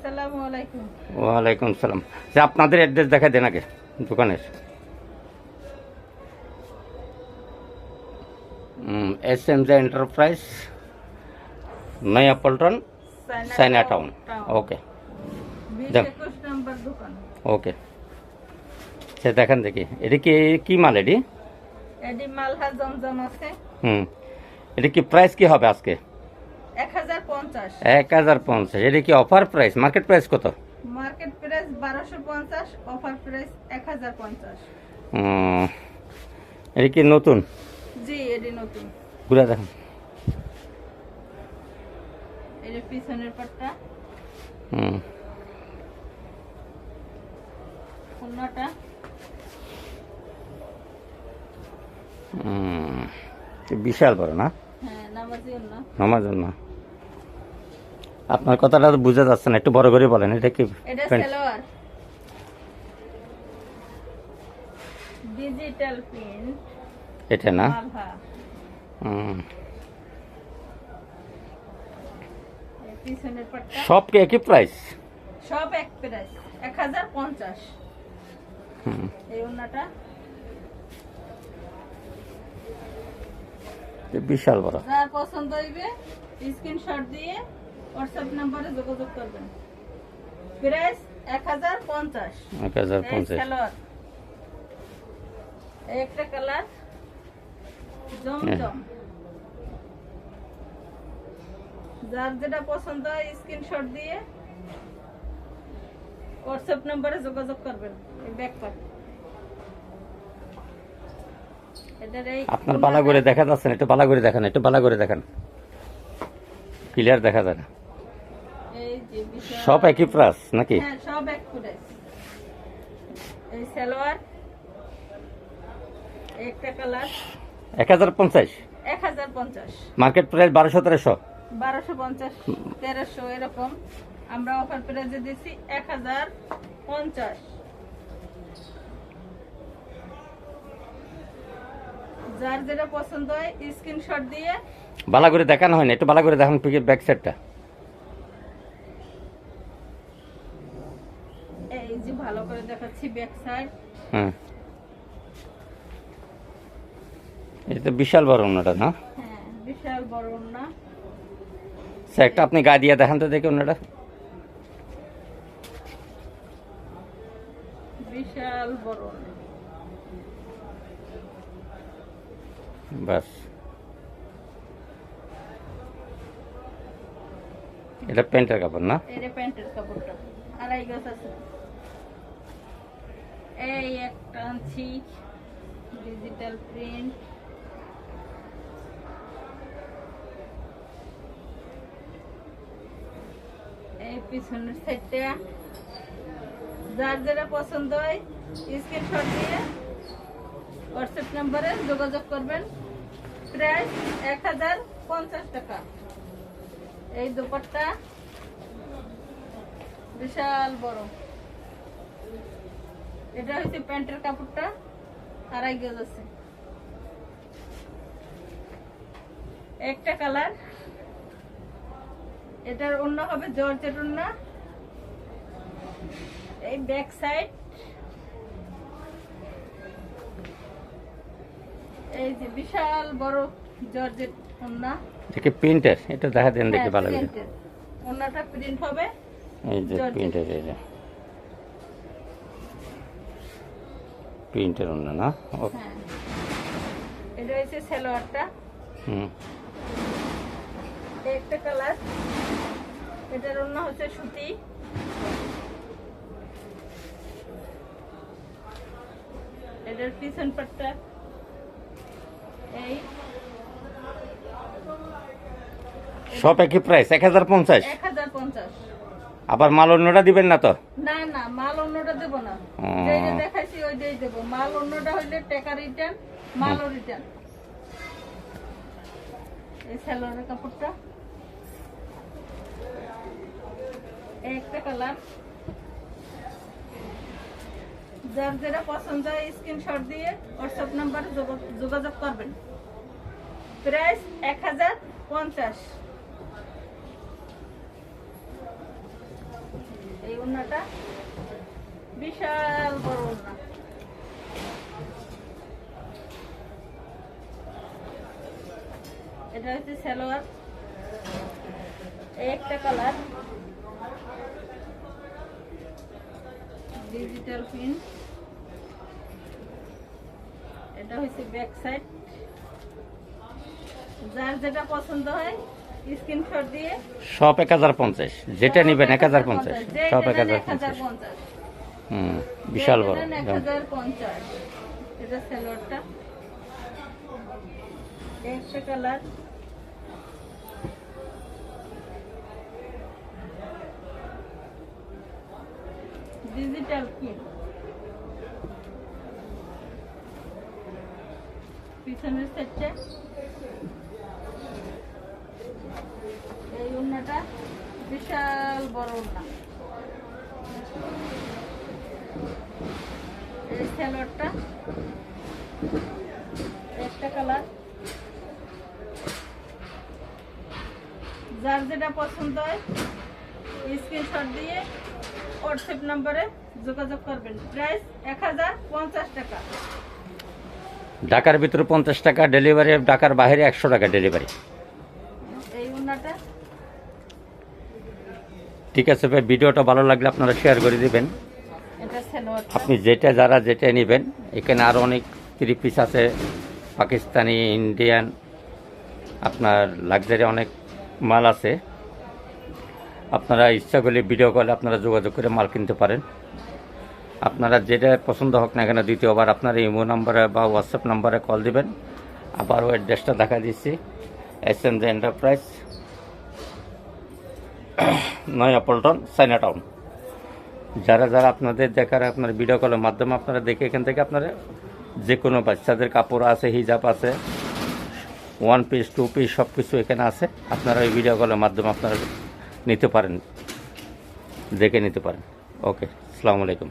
আসসালামু আলাইকুম। ওয়ালাইকুম সালাম। যে আপনাদের অ্যাড্রেস দেখা দেন আগে দোকানের। SMJ এন্টারপ্রাইজ, নয়া পল্টন, চাইনা টাউন। ওকে, 20-21 নম্বর দোকান। ওকে। সে দেখেন দেখি এটা কি মাল এডি? এডি মালহা জমজম আছে। এটা কি প্রাইস কি হবে আজকে? 1050। 1050। এটা কি অফার প্রাইস? মার্কেট প্রাইস কত? Market price 1250, offer price 1050। এটা কি নতুন? জি, এডি নতুন। ঘুরে দেখেন। এর পিছনের পাটটা, কোনটা বিশাল বড় না? হ্যাঁ, নামাজ না। আপনার কথাটা তো বুঝা যাচ্ছে না, একটু বড় করে বলেন। এটা কি? এটা সালোয়ার, ডিজিটাল প্রিন্ট। এটা না? মালহা। এর পিছনের পাটটা সব কি একই প্রাইস? সব এক প্রাইস, 1050। এই ওন্নাটা বিশাল বড়। যার পছন্দ হইবে স্ক্রিনশট দিয়ে হোয়াটসঅ্যাপ নম্বরে যোগাযোগ করবেন। প্রাইস 1050। 1050। সালোয়ার, এই একটা কালার জমজম। যার যেটা পছন্দ হয় স্ক্রিনশট দিয়ে হোয়াটসঅ্যাপ নম্বরে যোগাযোগ করবেন। এই ব্যাকপ্যাক আপনার বালা করে দেখা যাচ্ছে না, একটু বালা করে দেখেন, একটু বালা করে দেখেন, ক্লিয়ার দেখা যায় না। সব একই প্রাইস নাকি? হ্যাঁ, সব এক প্রাইস। এই সালোয়ার, একটা কালার 1050। 1050। Market price 1200-1300। 1250, 1300 এরকম। আমরা অফার প্রাইসে দিছি 1050। যার যেটা পছন্দ হয় স্ক্রিনশট দিয়ে। বালা করে দেখানো হয় না, একটু বালা করে দেখান ব্যাক সাইডটা। এই যে ভালো করে দেখাচ্ছি ব্যাক সাইড। এটা তো বিশাল বড় ওন্নাটা না? হ্যাঁ, বিশাল বড় ওন্না। একটা আপনি গায়ে দিয়ে দেখান তো দেখি ওন্নাটা। বিশাল বড় ওন্না। বাস, এটা প্যান্টের কাপড় না? এটা প্যান্টের কাপড়টা, আড়াই গজ আছে। এই একটা আনছি ডিজিটাল প্রিন্ট। এই পিছনের সাইডটা যার যেটা পছন্দ হয় স্ক্রিনশট দিয়ে হোয়াটসঅ্যাপ নম্বরে যোগাযোগ করবেন। প্রাইস 1050 টাকা। এই দুপাট্টা বিশাল বড়। এটা হচ্ছে প্যান্টের কাপড়টা, আড়াই গজ আছে। একটা কালার, এটার ওন্না হবে জর্জেট ওন্না। এই ব্যাক সাইড, এই যে বিশাল বড় জর্জেট ওন্না। দেখি প্রিন্টার, এটা দেখা দেন দেখি ভালো করে। ওন্নাটা প্রিন্ট হবে। এই যে প্রিন্টার, এই যে প্রিন্টার ওন্না না? ওকে। হ্যাঁ, এটা হচ্ছে সালোয়ারটা। একটা কালার, এটার ওন্না হচ্ছে সুতি। এটার পিছন পাটটা এই সব একই প্রাইস 1050। 1050। আবার মাল অন্যটা দিবেন না তো? না না, মাল অন্যটা দেব না। যেটা দেখাইছি ওইটাই দেব। মাল অন্যটা হইলে টাকা রিটার্ন, মালও রিটার্ন। এই সালোয়ারের কাপড়টা, একটা কালার। যার যেটা পছন্দ হয় স্ক্রিনশট দিয়ে হোয়াটসঅ্যাপ নাম্বারে যোগাযোগ করবেন। প্রাইস 1050। ওড়নাটা বিশাল বড় ওড়না। এটা হচ্ছে সালোয়ার, এই একটা কালার ডিজিটাল প্রিন্ট। এটা হচ্ছে ব্যাক সাইড। যার যেটা পছন্দ হয় স্ক্রিনশট দিয়ে সব 1050, যেটা নেবেন 1050, সব 1050। বিশাল বড়। 1050। এটা সালোয়ারটা, একটা কালার ডিজিটাল প্রিন্ট। পিছনের সাইডটা এই ওড়নাটা বিশাল বড় ওড়না। এই সালোয়ারটা একটা কালার। যার যেটা পছন্দ হয় স্ক্রিনশট দিয়ে হোয়াটসঅ্যাপ নম্বরে যোগাযোগ করবেন। প্রাইস 1050 টাকা। ঢাকার ভিতরে 50 টাকা ডেলিভারি, ঢাকার বাইরে 100 টাকা ডেলিভারি। এই ওড়নাটা ঠিক আছে ভাই, ভিডিওটা ভালো লাগলে আপনারা শেয়ার করে দিবেন। এটা সালোয়ার। আপনি যারা যেটা নেবেন, এখানে আরও অনেক 3 পিস আছে, পাকিস্তানি, ইন্ডিয়ান, আপনার লাক্সারি অনেক মাল আছে। আপনারা ইচ্ছা করলে ভিডিও কলে আপনারা যোগাযোগ করে মাল কিনতে পারেন। আপনারা যেটা পছন্দ হোক না কেন, দ্বিতীয়বার আপনারা ইমো নাম্বারে বা হোয়াটসঅ্যাপ নাম্বারে কল দিবেন। আবার ওই অ্যাড্রেসটা দেখা দিচ্ছি, SMJ এন্টারপ্রাইজ, নয়া পল্টন, চায়না টাউন। যারা আপনাদের দেখার আপনার ভিডিও কলের মাধ্যমে আপনারা দেখে এখান থেকে আপনারা যে কোনো বাচ্চাদের কাপড় আছে, হিজাব আছে, 1 পিস 2 পিস সব কিছু এখানে আছে। আপনারা এই ভিডিও কলের মাধ্যমে আপনারা নিতে পারেন, দেখে নিতে পারেন। ওকে, আসসালামু আলাইকুম।